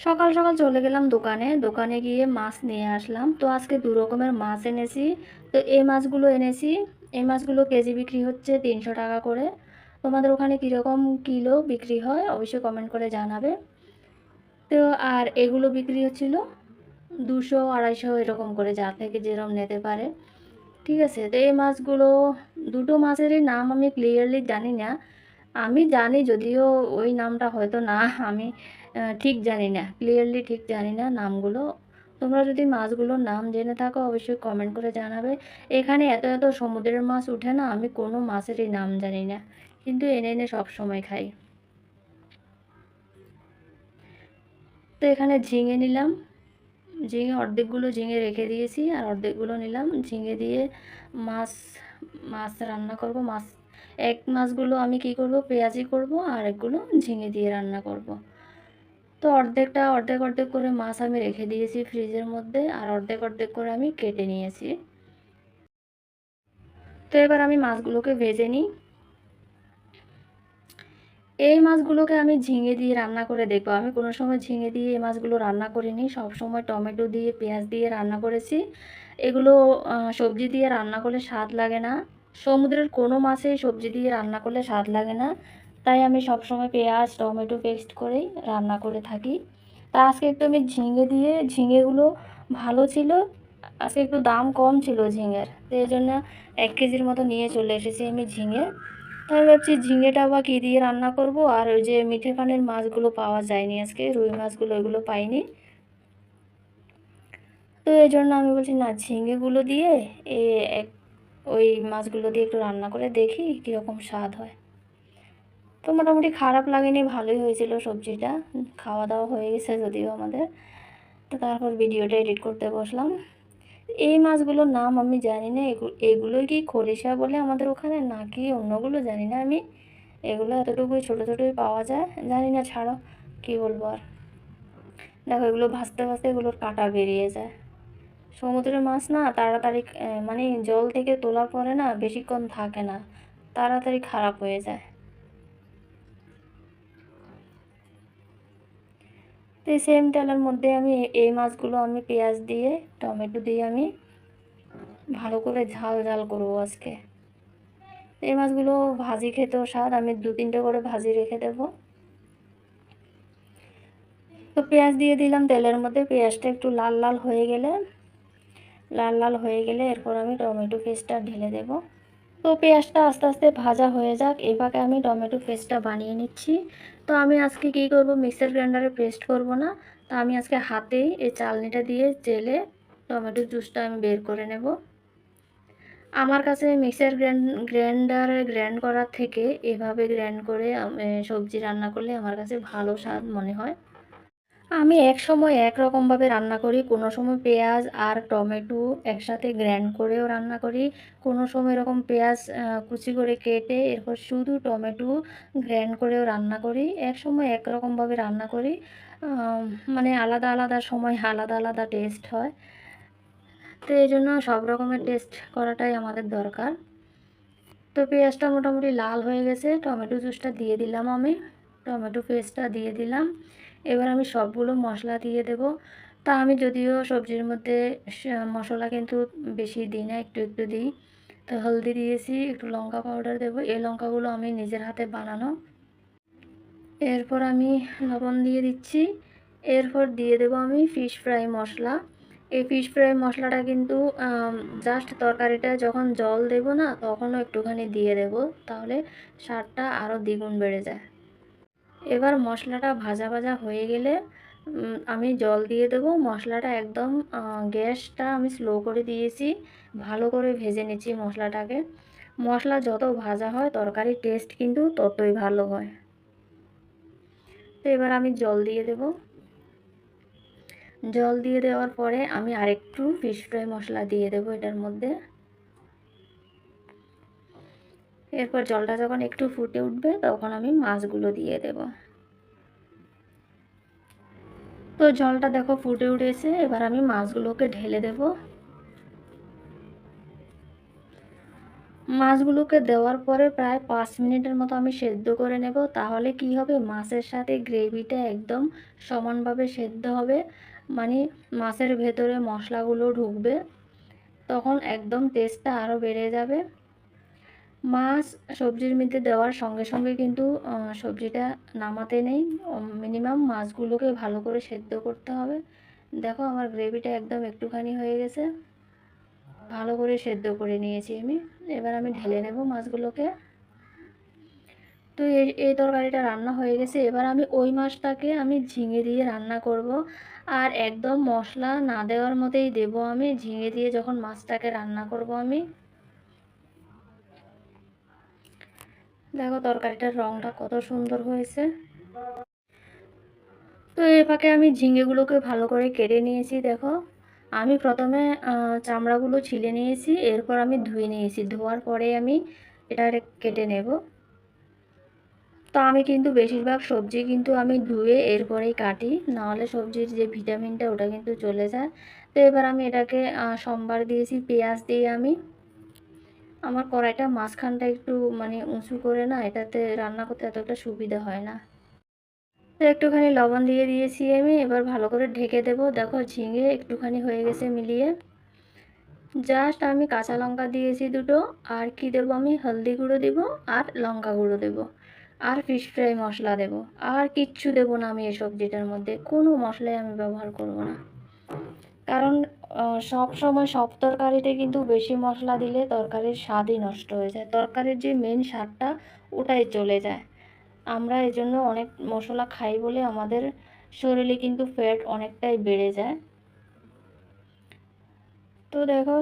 সকাল সকাল চলে গেলাম দোকানে। দোকানে গিয়ে মাছ নিয়ে আসলাম। তো আজকে ২ রকমের মাছ এনেছি। তো এই মাছগুলো এনেছি। এই মাছগুলো কেজি বিক্রি হচ্ছে ৩০০ টাকা করে। তোমাদের ওখানে কীরকম কিলো বিক্রি হয় অবশ্যই কমেন্ট করে জানাবে। তো আর এগুলো বিক্রি হচ্ছিল ২০০, ২৫০ এরকম করে, যার থেকে যেরকম নিতে পারে। ঠিক আছে? তো এই মাছগুলো, দুটো মাছেরই নাম আমি ক্লিয়ারলি জানি না। আমি জানি যদিও ওই নামটা হয়তো না, আমি ঠিক জানি না, ক্লিয়ারলি ঠিক জানি না নামগুলো। তোমরা যদি মাছগুলোর নাম জেনে থাকো অবশ্যই কমেন্ট করে জানাবে। এখানে এত এত সমুদ্রের মাছ উঠে না, আমি কোনো মাছেরই নাম জানি না, কিন্তু এনে এনে সবসময় খাই। তো এখানে ঝিঙে নিলাম। ঝিঙে অর্ধেকগুলো ঝিঙে রেখে দিয়েছি, আর অর্ধেকগুলো নিলাম। ঝিঙে দিয়ে মাছ মাছ রান্না করব। মাছগুলো আমি কি করব, পেঁয়াজি করব, আর একগুলো ঝিঙে দিয়ে রান্না করব। তো অর্ধেক অর্ধেক করে মাছ আমি রেখে দিয়েছি ফ্রিজের মধ্যে, আর অর্ধেক অর্ধেক করে আমি কেটে নিয়েছি। তো এবার আমি মাছগুলোকে ভেজে নিই। এই মাছগুলোকে আমি ঝিঙে দিয়ে রান্না করে দেখবো। আমি কোনো সময় ঝিঙে দিয়ে এই মাছগুলো রান্না করিনি, সব সময় টমেটো দিয়ে পেঁয়াজ দিয়ে রান্না করেছি। এগুলো সবজি দিয়ে রান্না করলে স্বাদ লাগে না। সমুদ্রের কোনো মাছেই সবজি দিয়ে রান্না করলে স্বাদ লাগে না। তাই আমি সব সময় পেঁয়াজ টমেটো পেস্ট করেই রান্না করে থাকি। তা আজকে একটু আমি ঝিঙে দিয়ে, ঝিঙেগুলো ভালো ছিল, আজকে একটু দাম কম ছিল ঝিঙের, তো এই জন্য 1 কেজির মতো নিয়ে চলে এসেছি আমি ঝিঙে। তাই ভাবছি ঝিঙেটা বা কী দিয়ে রান্না করব। আর ওই যে মিঠে পানির মাছগুলো পাওয়া যায়নি আজকে, রুই মাছগুলো, ওইগুলো পাইনি। তো এই জন্য আমি বলছি না, ঝিঙেগুলো দিয়ে এ এক ওই মাছগুলো দিয়ে একটু রান্না করে দেখি কীরকম স্বাদ হয়। তো মোটামুটি খারাপ লাগেনি, ভালোই হয়েছিল সবজিটা। খাওয়া দাওয়া হয়ে গেছে যদিও আমাদের। তো তারপর ভিডিওটা এডিট করতে বসলাম। এই মাছগুলোর নাম আমি জানি না। এগুলোই কি খরিশা বলে আমাদের ওখানে, নাকি অন্যগুলো জানি না আমি। এগুলো এতটুকুই ছোটো ছোটোই পাওয়া যায়, জানি না, ছাড়ো, কী বলবো আর। দেখো এগুলো ভাজতে ভাজতে এগুলোর কাঁটা বেরিয়ে যায়। সমুদ্রের মাছ না তাড়াতাড়ি, মানে জল থেকে তোলার পরে না বেশিক্ষণ থাকে না, তাড়াতাড়ি খারাপ হয়ে যায়। তো এই সেম তেলের মধ্যে আমি এই মাছগুলো আমি পেঁয়াজ দিয়ে টমেটো দিয়ে আমি ভালো করে ঝাল ঝাল করবো আজকে। এই মাছগুলো ভাজি খেতেও স্বাদ, আমি 2-3টে করে ভাজি রেখে দেবো। তো পেঁয়াজ দিয়ে দিলাম তেলের মধ্যে। পেঁয়াজটা একটু লাল লাল হয়ে গেলে, এরপর আমি টমেটো পেস্টটা ঢেলে দেব। তো পেঁয়াজটা আস্তে আস্তে ভাজা হয়ে যাক, এভাবে আমি টমেটো পেস্টটা বানিয়ে নিচ্ছি। তো আমি আজকে কী করব, মিক্সার গ্রাইন্ডারে পেস্ট করব না। তো আমি আজকে হাতেই এই চালনিটা দিয়ে চেলে টমেটো জুসটা আমি বের করে নেব। আমার কাছে মিক্সার গ্রাইন্ডারে গ্রাইন্ড করার থেকে এভাবে গ্রাইন্ড করে সবজি রান্না করলে আমার কাছে ভালো স্বাদ মনে হয়। আমি এক সময় একরকমভাবে রান্না করি, কোনো সময় পেঁয়াজ আর টমেটো একসাথে গ্রাইন্ড করেও রান্না করি, কোনো সময় এরকম পেঁয়াজ কুচি করে কেটে এরপর শুধু টমেটো গ্রাইন্ড করেও রান্না করি। এক সময় একরকমভাবে রান্না করি, মানে আলাদা আলাদা সময় আলাদা আলাদা টেস্ট হয়। তো এই জন্য সব রকমের টেস্ট করাটাই আমাদের দরকার। তো পেঁয়াজটা মোটামুটি লাল হয়ে গেছে, টমেটো জুসটা দিয়ে দিলাম আমি, টমেটো পেস্টটা দিয়ে দিলাম। এবার আমি সবগুলো মশলা দিয়ে দেব। তা আমি যদিও সবজির মধ্যে মশলা কিন্তু বেশি দিই না, একটু একটু দিই। তো হলদি দিয়েছি, একটু লঙ্কা পাউডার দেবো, এই লঙ্কাগুলো আমি নিজের হাতে বানানো। এরপর আমি লবণ দিয়ে দিচ্ছি। এরপর দিয়ে দেবো আমি ফিশ ফ্রাই মশলা। এই ফিশ ফ্রাই মশলাটা কিন্তু জাস্ট তরকারিটা যখন জল দেব না তখনও একটুখানি দিয়ে দেব, তাহলে স্বাদটা আরও দ্বিগুণ বেড়ে যায়। এবার মশলাটা ভাজা ভাজা হয়ে গেলে আমি জল দিয়ে দেব। মশলাটা একদম গ্যাসটা আমি স্লো করে দিয়েছি, ভালো করে ভেজে নিচ্ছি মশলাটাকে। মশলা যত ভাজা হয় তরকারির টেস্ট কিন্তু ততই ভালো হয়। তো এবার আমি জল দিয়ে দেব। জল দিয়ে দেওয়ার পরে আমি আরেকটু ফিশ ফ্রাই মশলা দিয়ে দেব এটার মধ্যে। এরপর জলটা যখন একটু ফুটে উঠবে তখন আমি মাছগুলো দিয়ে দেব। তো জলটা দেখো ফুটে উঠেছে, এবার আমি মাছগুলোকে ঢেলে দেব। মাছগুলোকে দেওয়ার পরে প্রায় 5 মিনিটের মতো আমি সেদ্ধ করে নেব। তাহলে কি হবে, মাছের সাথে গ্রেভিটা একদম সমানভাবে সেদ্ধ হবে, মানে মাছের ভেতরে মশলাগুলো ঢুকবে, তখন একদম টেস্টটা আরও বেড়ে যাবে। মাছ সবজির মধ্যে দেওয়ার সঙ্গে সঙ্গে কিন্তু সবজিটা নামাতে নেই, মিনিমাম মাছগুলোকে ভালো করে সেদ্ধ করতে হবে। দেখো আমার গ্রেভিটা একদম একটুখানি হয়ে গেছে, ভালো করে সেদ্ধ করে নিয়েছি আমি। এবার আমি ঢেলে নেব মাছগুলোকে। তো এই তরকারিটা রান্না হয়ে গেছে। এবার আমি ওই মাছটাকে আমি ঝিঙে দিয়ে রান্না করব, আর একদম মশলা না দেওয়ার মতোই দেব আমি ঝিঙে দিয়ে যখন মাছটাকে রান্না করব আমি। দেখো তরকারিটার রঙটা কত সুন্দর হয়েছে। তো এই ফাঁকে আমি ঝিঙেগুলোকে ভালো করে কেটে নিয়েছি। দেখো আমি প্রথমে চামড়াগুলো ছিলে নিয়েছি, এরপর আমি ধুয়ে নিয়েছি, ধোয়ার পরে আমি এটা কেটে নেব। তো আমি কিন্তু বেশিরভাগ সবজি কিন্তু আমি ধুয়ে এরপরেই কাটি, নাহলে সবজির যে ভিটামিনটা ওটা কিন্তু চলে যায়। তো এবার আমি এটাকে সম্বার দিয়েছি পেঁয়াজ দিয়ে। আমি আমার কড়াইটা মাঝখানটা একটু মানে উঁচু করে না, এটাতে রান্না করতে এতটা সুবিধা হয় না। তো একটুখানি লবণ দিয়ে দিয়েছি আমি, এবার ভালো করে ঢেকে দেব। দেখো ঝিঙে একটুখানি হয়ে গেছে মিলিয়ে। জাস্ট আমি কাঁচা লঙ্কা দিয়েছি দুটো, আর কি দেবো আমি, হলদি গুঁড়ো দেব আর লঙ্কা গুঁড়ো দেব, আর ফিশ ফ্রাই মশলা দেব। আর কিচ্ছু দেব না আমি এই সবজিটার মধ্যে, কোনো মশলাই আমি ব্যবহার করব না। কারণ সব সময় সব তরকারিতে কিন্তু বেশি মশলা দিলে তরকারির স্বাদই নষ্ট হয়ে যায়, তরকারির যে মেন স্বাদটা ওটাই চলে যায়। আমরা এই জন্য অনেক মশলা খাই বলে আমাদের শরীরে কিন্তু ফ্যাট অনেকটাই বেড়ে যায়। তো দেখো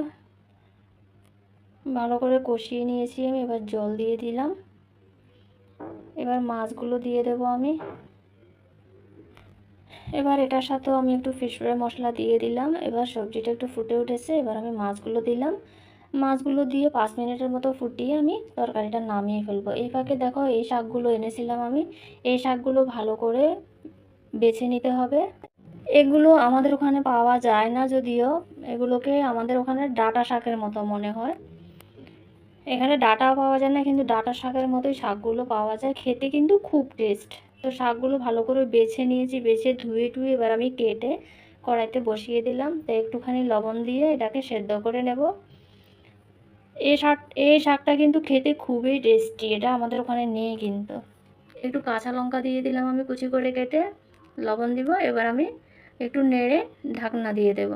ভালো করে কষিয়ে নিয়েছি আমি, এবার জল দিয়ে দিলাম। এবার মাছগুলো দিয়ে দেবো আমি। এবার এটার সাথেও আমি একটু ফিশ ফ্রাই মশলা দিয়ে দিলাম। এবার সবজিটা একটু ফুটে উঠেছে, এবার আমি মাছগুলো দিলাম। মাছগুলো দিয়ে 5 মিনিটের মতো ফুটিয়ে আমি তরকারিটা নামিয়ে ফেলবো। এই ফাঁকে দেখো এই শাকগুলো এনেছিলাম আমি, এই শাকগুলো ভালো করে বেছে নিতে হবে। এগুলো আমাদের ওখানে পাওয়া যায় না যদিও, এগুলোকে আমাদের ওখানে ডাঁটা শাকের মতো মনে হয়। এখানে ডাঁটাও পাওয়া যায় না, কিন্তু ডাঁটা শাকের মতোই শাকগুলো পাওয়া যায়, খেতে কিন্তু খুব টেস্ট। তো শাকগুলো ভালো করে বেছে নিয়েছি, বেছে ধুয়ে টুয়ে এবার আমি কেটে কড়াইতে বসিয়ে দিলাম। তো একটুখানি লবণ দিয়ে এটাকে সেদ্ধ করে নেব। এই শাকটা কিন্তু খেতে খুবই টেস্টি, এটা আমাদের ওখানে নেই কিন্তু। একটু কাঁচা লঙ্কা দিয়ে দিলাম আমি কুচি করে কেটে, লবণ দিব। এবার আমি একটু নেড়ে ঢাকনা দিয়ে দেব।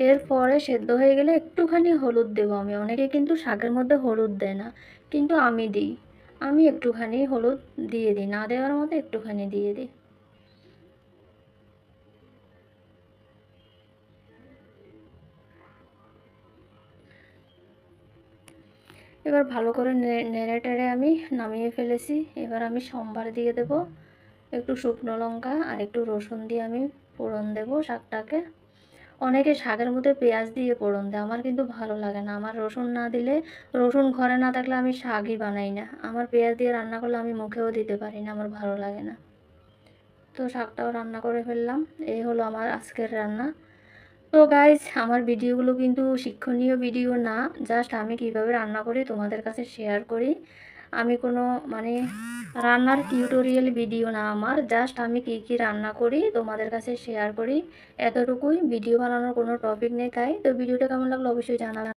এরপরে সেদ্ধ হয়ে গেলে একটুখানি হলুদ দেবো আমি। অনেকে কিন্তু শাকের মধ্যে হলুদ দেয় না, কিন্তু আমি দিই। আমি একটুখানি হলুদ দিয়ে দিই, না দেওয়ার মতো একটুখানি দিয়ে দিই। এবার ভালো করে নেড়ে টেড়ে আমি নামিয়ে ফেলেছি। এবার আমি সম্বার দিয়ে দেব, একটু শুকনো লঙ্কা আর একটু রসুন দিয়ে আমি ফোড়ন দেব শাকটাকে। অনেকে শাকের মধ্যে পেঁয়াজ দিয়ে ফোড়ন দেয়, আমার কিন্তু ভালো লাগে না। আমার রসুন না দিলে, রসুন ঘরে না থাকলে আমি শাকই বানাই না। আমার পেঁয়াজ দিয়ে রান্না করলে আমি মুখেও দিতে পারি না, আমার ভালো লাগে না। তো শাকটাও রান্না করে ফেললাম। এই হলো আমার আজকের রান্না। তো গাইজ আমার ভিডিওগুলো কিন্তু শিক্ষণীয় ভিডিও না, জাস্ট আমি কিভাবে রান্না করি তোমাদের কাছে শেয়ার করি। আমি কোনো মানে রান্নার টিউটোরিয়াল ভিডিও না আমার, জাস্ট আমি কি কি রান্না করি তোমাদের কাছে শেয়ার করি, এতটুকুই। ভিডিও বানানোর কোনো টপিক নেই তাই। তো ভিডিওটা কেমন লাগলো অবশ্যই জানাবেন।